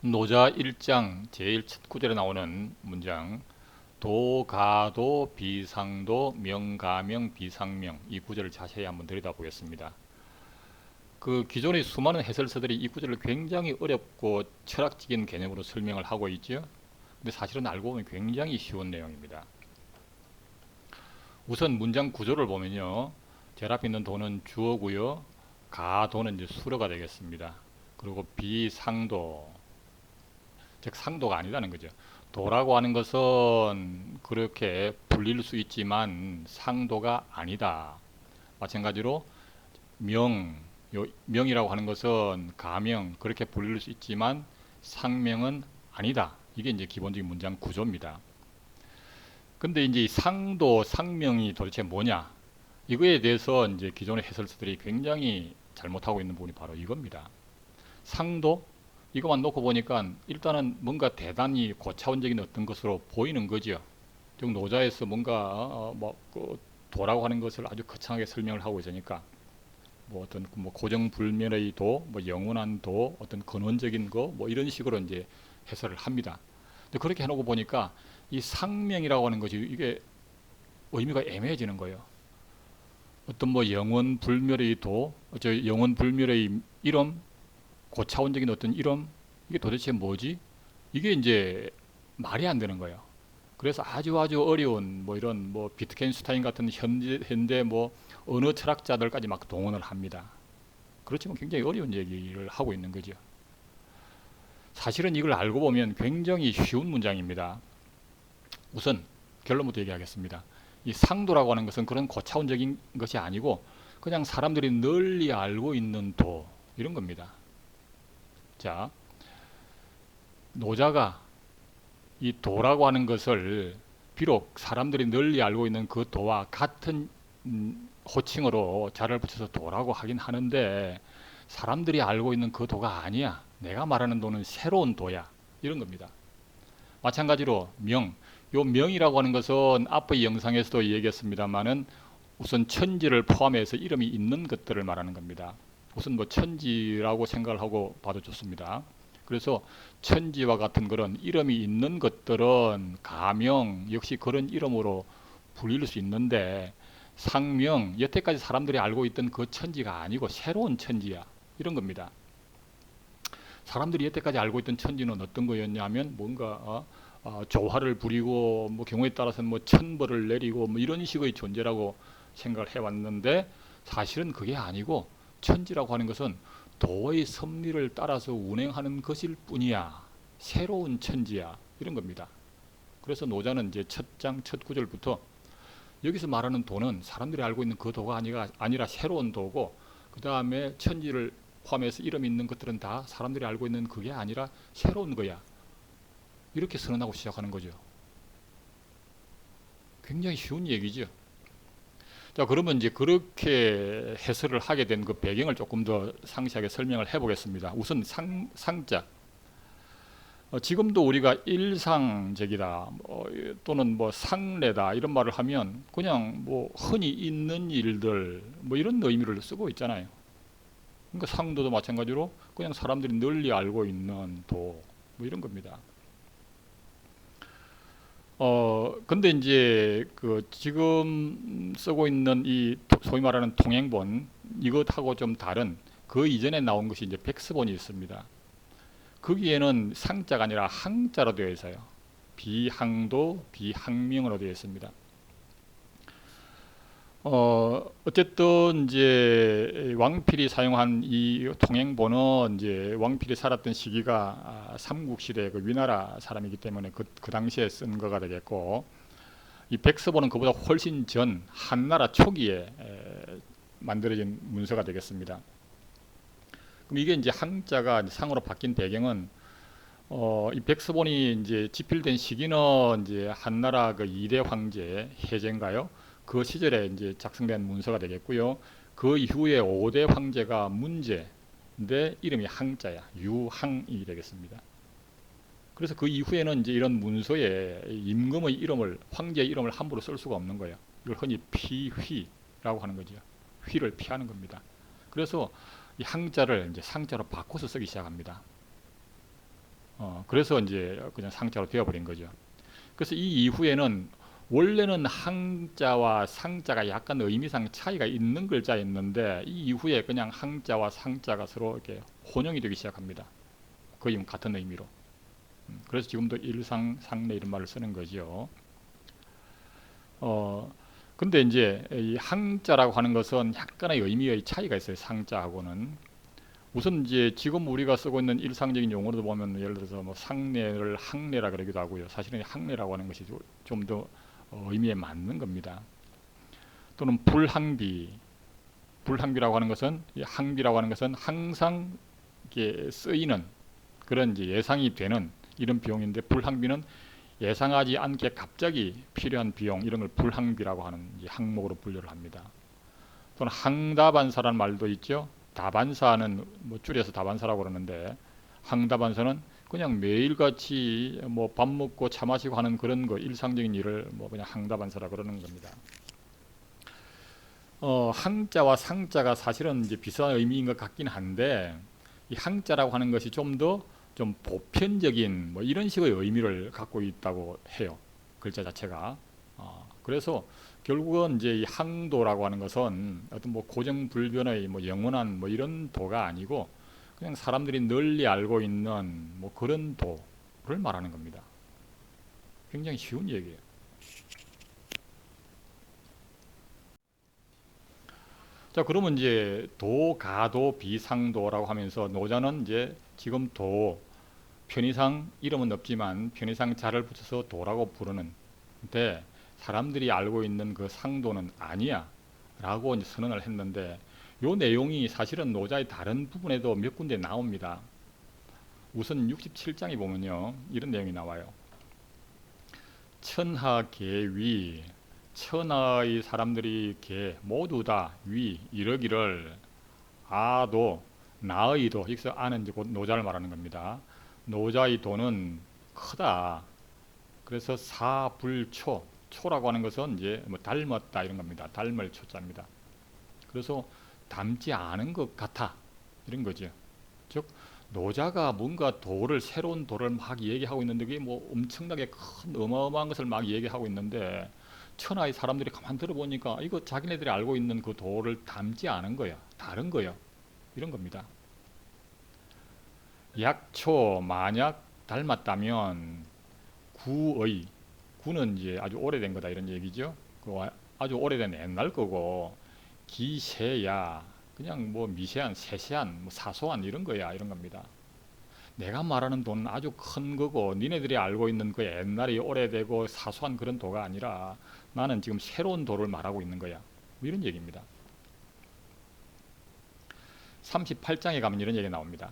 노자 1장 제일 첫 구절에 나오는 문장 도가도 비상도 명가명 비상명 이 구절을 자세히 한번 들여다보겠습니다. 그 기존의 수많은 해설서들이 이 구절을 굉장히 어렵고 철학적인 개념으로 설명을 하고 있죠. 근데 사실은 알고 보면 굉장히 쉬운 내용입니다. 우선 문장 구조를 보면요. 제일 앞에 있는 도는 주어고요. 가도는 이제 수로가 되겠습니다. 그리고 비상도 즉 상도가 아니라는 거죠. 도라고 하는 것은 그렇게 불릴 수 있지만 상도가 아니다. 마찬가지로 명, 명이라고 하는 것은 가명 그렇게 불릴 수 있지만 상명은 아니다. 이게 이제 기본적인 문장 구조입니다. 근데 이제 상도, 상명이 도대체 뭐냐? 이거에 대해서 이제 기존의 해설자들이 굉장히 잘못하고 있는 부분이 바로 이겁니다. 상도 이것만 놓고 보니까 일단은 뭔가 대단히 고차원적인 어떤 것으로 보이는 거죠. 즉 노자에서 뭔가 뭐그 도라고 하는 것을 아주 거창하게 설명을 하고 있으니까 뭐 어떤 뭐 고정불멸의 도, 뭐 영원한 도, 어떤 근원적인 거, 뭐 이런 식으로 이제 해설을 합니다. 근데 그렇게 해놓고 보니까 이 상명이라고 하는 것이 이게 의미가 애매해지는 거예요. 어떤 뭐 영원 불멸의 도, 저 영원 불멸의 이름, 고차원적인 어떤 이름, 이게 도대체 뭐지? 이게 이제 말이 안 되는 거예요. 그래서 아주 어려운 뭐 이런 뭐 비트겐슈타인 같은 현대 뭐 언어 철학자들까지 막 동원을 합니다. 그렇지만 굉장히 어려운 얘기를 하고 있는 거죠. 사실은 이걸 알고 보면 굉장히 쉬운 문장입니다. 우선 결론부터 얘기하겠습니다. 이 상도라고 하는 것은 그런 고차원적인 것이 아니고 그냥 사람들이 널리 알고 있는 도 이런 겁니다. 자, 노자가 이 도라고 하는 것을 비록 사람들이 널리 알고 있는 그 도와 같은 호칭으로 자를 붙여서 도라고 하긴 하는데 사람들이 알고 있는 그 도가 아니야. 내가 말하는 도는 새로운 도야. 이런 겁니다. 마찬가지로 명. 요 명이라고 하는 것은 앞의 영상에서도 얘기했습니다만은 우선 천지를 포함해서 이름이 있는 것들을 말하는 겁니다. 우선 뭐 천지라고 생각을 하고 봐도 좋습니다. 그래서 천지와 같은 그런 이름이 있는 것들은 가명 역시 그런 이름으로 불릴 수 있는데 상명 여태까지 사람들이 알고 있던 그 천지가 아니고 새로운 천지야 이런 겁니다. 사람들이 여태까지 알고 있던 천지는 어떤 거였냐면 뭔가 조화를 부리고 뭐 경우에 따라서는 뭐 천벌을 내리고 뭐 이런 식의 존재라고 생각을 해왔는데 사실은 그게 아니고 천지라고 하는 것은 도의 섭리를 따라서 운행하는 것일 뿐이야. 새로운 천지야. 이런 겁니다. 그래서 노자는 이제 첫 장 첫 구절부터 여기서 말하는 도는 사람들이 알고 있는 그 도가 아니라 새로운 도고 그 다음에 천지를 포함해서 이름 있는 것들은 다 사람들이 알고 있는 그게 아니라 새로운 거야. 이렇게 선언하고 시작하는 거죠. 굉장히 쉬운 얘기죠. 자, 그러면 이제 그렇게 해설을 하게 된 그 배경을 조금 더 상세하게 설명을 해보겠습니다. 우선 상자. 지금도 우리가 일상적이다 또는 뭐 상례다 이런 말을 하면 그냥 뭐 흔히 있는 일들 뭐 이런 의미를 쓰고 있잖아요. 그러니까 상도도 마찬가지로 그냥 사람들이 널리 알고 있는 도 뭐 이런 겁니다. 근데 이제 그 지금 쓰고 있는 이 소위 말하는 통행본 이것하고 좀 다른 그 이전에 나온 것이 이제 백스본이 있습니다. 거기에는 상자가 아니라 항자로 되어 있어요. 비항도 비항명으로 되어 있습니다. 어쨌든 이제 왕필이 사용한 이 통행본은 이제 왕필이 살았던 시기가 삼국시대 그 위나라 사람이기 때문에 그 당시에 쓴 거가 되겠고 이 백서본은 그보다 훨씬 전 한나라 초기에 만들어진 문서가 되겠습니다. 그럼 이게 이제 항자가 상으로 바뀐 배경은 이 백서본이 이제 집필된 시기는 이제 한나라 그 2대 황제 해제인가요? 그 시절에 이제 작성된 문서가 되겠고요. 그 이후에 5대 황제가 문제인데 이름이 항자야. 유항이 되겠습니다. 그래서 그 이후에는 이제 이런 문서에 임금의 이름을 황제의 이름을 함부로 쓸 수가 없는 거예요. 이걸 흔히 피휘라고 하는 거죠. 휘를 피하는 겁니다. 그래서 이 항자를 이제 상자로 바꿔서 쓰기 시작합니다. 그래서 이제 그냥 상자로 되어버린 거죠. 그래서 이 이후에는 원래는 항자와 상자가 약간 의미상 차이가 있는 글자였는데 이 이후에 그냥 항자와 상자가 서로 이렇게 혼용이 되기 시작합니다. 거의 같은 의미로. 그래서 지금도 일상, 상례 이런 말을 쓰는 거죠. 어, 근데 이제 이 항자라고 하는 것은 약간의 의미의 차이가 있어요. 상자하고는. 우선 이제 지금 우리가 쓰고 있는 일상적인 용어로 보면 예를 들어서 뭐 상례를 항례라 그러기도 하고요. 사실은 항례라고 하는 것이 좀 더 의미에 맞는 겁니다. 또는 불항비, 불항비라고 하는 것은 이 항비라고 하는 것은 항상 이렇게 쓰이는 그런 이제 예상이 되는 이런 비용인데 불항비는 예상하지 않게 갑자기 필요한 비용 이런 걸 불항비라고 하는 항목으로 분류를 합니다. 또는 항다반사라는 말도 있죠. 다반사는 뭐 줄여서 다반사라고 그러는데 항다반사는 그냥 매일같이 뭐 밥 먹고 차 마시고 하는 그런 거 일상적인 일을 뭐 그냥 항다반사라 그러는 겁니다. 항자와 상자가 사실은 이제 비슷한 의미인 것 같긴 한데 이 항자라고 하는 것이 좀 더 좀 보편적인 뭐 이런 식의 의미를 갖고 있다고 해요. 글자 자체가. 그래서 결국은 이제 이 항도라고 하는 것은 어떤 뭐 고정불변의 뭐 영원한 뭐 이런 도가 아니고 그냥 사람들이 널리 알고 있는 뭐 그런 도를 말하는 겁니다. 굉장히 쉬운 얘기예요. 자, 그러면 이제 도, 가도, 비상도라고 하면서 노자는 이제 지금 도, 편의상 이름은 없지만 편의상 자를 붙여서 도라고 부르는데 사람들이 알고 있는 그 상도는 아니야 라고 이제 선언을 했는데 요 내용이 사실은 노자의 다른 부분에도 몇 군데 나옵니다. 우선 67장에 보면요 이런 내용이 나와요. 천하계위 천하의 사람들이 개 모두 다 위 이러기를 아도 나의 도 여기서 아는 이제 곧 노자를 말하는 겁니다. 노자의 도는 크다. 그래서 사불초 초라고 하는 것은 이제 뭐 닮았다 이런 겁니다. 닮을 초자입니다. 그래서 닮지 않은 것 같아 이런 거죠. 즉 노자가 뭔가 도를 새로운 도를 막 얘기하고 있는데 그게 뭐 엄청나게 큰 어마어마한 것을 막 얘기하고 있는데 천하의 사람들이 가만 들어보니까 이거 자기네들이 알고 있는 그 도를 닮지 않은 거야. 다른 거야. 이런 겁니다. 약초 만약 닮았다면 구의 구는 이제 아주 오래된 거다 이런 얘기죠. 그 아주 오래된 옛날 거고 기세야 그냥 뭐 미세한 세세한 뭐 사소한 이런 거야 이런 겁니다. 내가 말하는 도는 아주 큰 거고 니네들이 알고 있는 그 옛날이 오래되고 사소한 그런 도가 아니라 나는 지금 새로운 도를 말하고 있는 거야. 뭐 이런 얘기입니다. 38장에 가면 이런 얘기 나옵니다.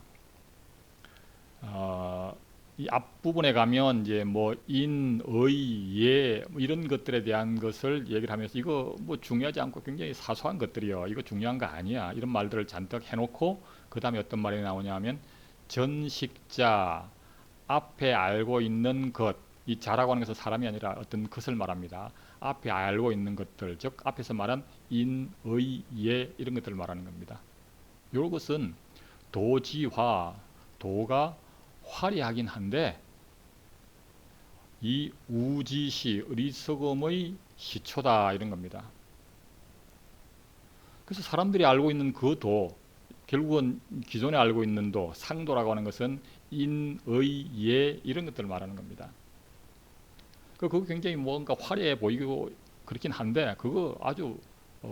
이 앞부분에 가면 이제 뭐 인, 의, 예, 뭐 이런 것들에 대한 것을 얘기를 하면서 이거 뭐 중요하지 않고 굉장히 사소한 것들이요. 이거 중요한 거 아니야. 이런 말들을 잔뜩 해놓고 그 다음에 어떤 말이 나오냐면 전식자 앞에 알고 있는 것, 이 자라고 하는 것은 사람이 아니라 어떤 것을 말합니다. 앞에 알고 있는 것들, 즉 앞에서 말한 인, 의, 예 이런 것들을 말하는 겁니다. 이것은 도지화, 도가 화려하긴 한데 이 우지시 어리석음의 시초다 이런 겁니다. 그래서 사람들이 알고 있는 그 도, 결국은 기존에 알고 있는 도, 상도라고 하는 것은 인, 의, 예 이런 것들을 말하는 겁니다. 그거 굉장히 뭔가 화려해 보이고 그렇긴 한데 그거 아주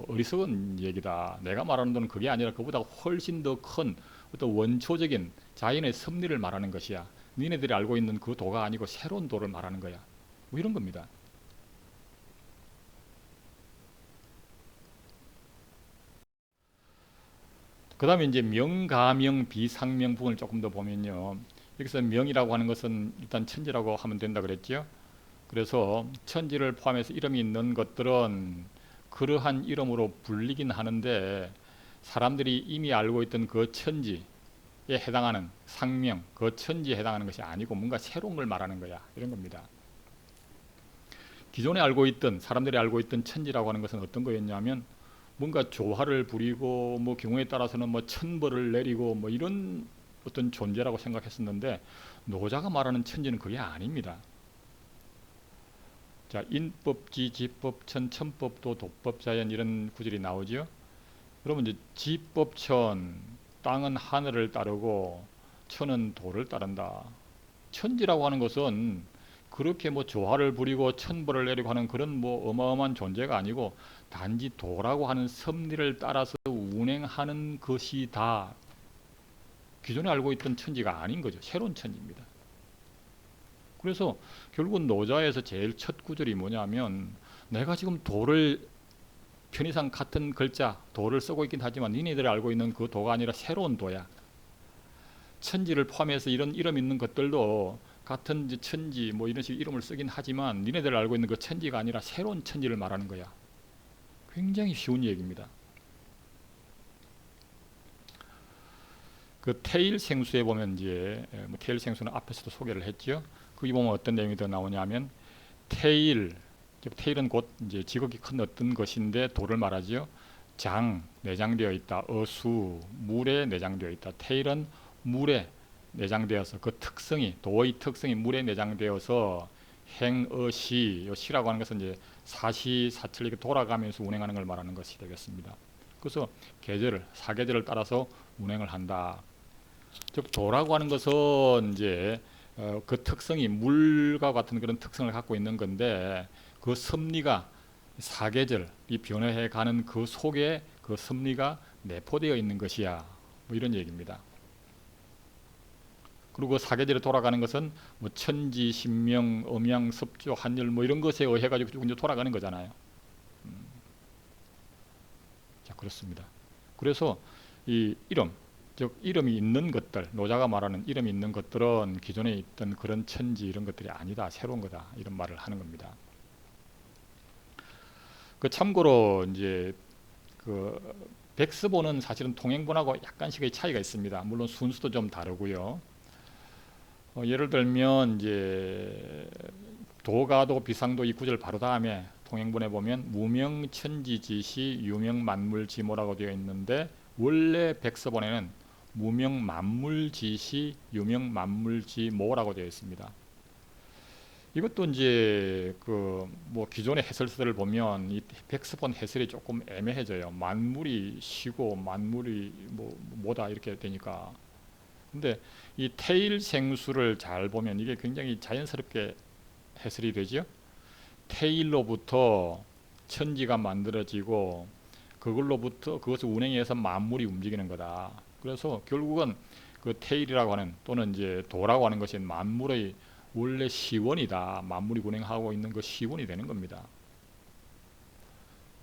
어리석은 얘기다. 내가 말하는 도는 그게 아니라 그보다 훨씬 더 큰 어떤 원초적인 자연의 섭리를 말하는 것이야. 니네들이 알고 있는 그 도가 아니고 새로운 도를 말하는 거야. 뭐 이런 겁니다. 그 다음에 이제 명가명 비상명 부분을 조금 더 보면요. 여기서 명이라고 하는 것은 일단 천지라고 하면 된다 그랬죠. 그래서 천지를 포함해서 이름이 있는 것들은 그러한 이름으로 불리긴 하는데 사람들이 이미 알고 있던 그 천지에 해당하는 상명, 그 천지에 해당하는 것이 아니고 뭔가 새로운 걸 말하는 거야. 이런 겁니다. 기존에 알고 있던 사람들이 알고 있던 천지라고 하는 것은 어떤 거였냐면 뭔가 조화를 부리고 뭐 경우에 따라서는 뭐 천벌을 내리고 뭐 이런 어떤 존재라고 생각했었는데 노자가 말하는 천지는 그게 아닙니다. 자, 인법지, 지법천, 천법도, 도법자연 이런 구절이 나오죠. 그러면 이제 지법천, 땅은 하늘을 따르고 천은 도를 따른다. 천지라고 하는 것은 그렇게 뭐 조화를 부리고 천벌을 내리고 하는 그런 뭐 어마어마한 존재가 아니고 단지 도라고 하는 섭리를 따라서 운행하는 것이 다 기존에 알고 있던 천지가 아닌 거죠. 새로운 천지입니다. 그래서 결국은 노자에서 제일 첫 구절이 뭐냐면 내가 지금 도를 편의상 같은 글자 도를 쓰고 있긴 하지만 니네들이 알고 있는 그 도가 아니라 새로운 도야. 천지를 포함해서 이런 이름 있는 것들도 같은 천지 뭐 이런 식 이름을 쓰긴 하지만 니네들 알고 있는 그 천지가 아니라 새로운 천지를 말하는 거야. 굉장히 쉬운 얘기입니다. 그 태일 생수에 보면 이제 뭐 태일 생수는 앞에서도 소개를 했죠. 거기 보면 어떤 내용이 더 나오냐면 태일, 태일은 곧 이제 지극히 큰 어떤 것인데 도를 말하지요. 장 내장되어 있다. 어수 물에 내장되어 있다. 태일은 물에 내장되어서 그 특성이 도의 특성이 물에 내장되어서 행어시 요 시라고 하는 것은 이제 사시사철 이렇게 돌아가면서 운행하는 걸 말하는 것이 되겠습니다. 그래서 계절을 사계절을 따라서 운행을 한다. 즉 도라고 하는 것은 이제 그 특성이 물과 같은 그런 특성을 갖고 있는 건데 그 섭리가 사계절이 변화해 가는 그 속에 그 섭리가 내포되어 있는 것이야. 뭐 이런 얘기입니다. 그리고 사계절에 돌아가는 것은 뭐 천지, 신명, 음양, 습조, 한열 뭐 이런 것에 의해 가지고 쭉 이제 돌아가는 거잖아요. 자, 그렇습니다. 그래서 이 이름, 즉 이름이 있는 것들, 노자가 말하는 이름이 있는 것들은 기존에 있던 그런 천지 이런 것들이 아니다, 새로운 거다 이런 말을 하는 겁니다. 그 참고로 이제 그 백스본은 사실은 통행본하고 약간씩의 차이가 있습니다. 물론 순수도 좀 다르고요. 예를 들면 이제 도가도 비상도 이 구절 바로 다음에 통행본에 보면 무명천지지시 유명만물지모라고 되어 있는데 원래 백서본에는 무명만물지시 유명만물지모라고 되어 있습니다. 이것도 이제 그 뭐 기존의 해설서들을 보면 이 백서본 해설이 조금 애매해져요. 만물이 시고 만물이 뭐다 이렇게 되니까. 근데 이 태일생수를 잘 보면 이게 굉장히 자연스럽게 해설이 되죠. 태일로부터 천지가 만들어지고 그걸로부터 그것을 운행해서 만물이 움직이는 거다. 그래서 결국은 그 태일이라고 하는 또는 이제 도라고 하는 것이 만물의 원래 시원이다. 만물이 운행하고 있는 그 시원이 되는 겁니다.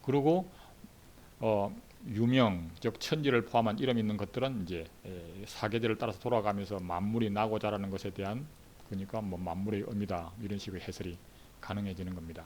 그리고 유명, 즉 천지를 포함한 이름 있는 것들은 이제 사계절을 따라서 돌아가면서 만물이 나고 자라는 것에 대한 그러니까 뭐 만물의 의미다 이런 식의 해설이 가능해지는 겁니다.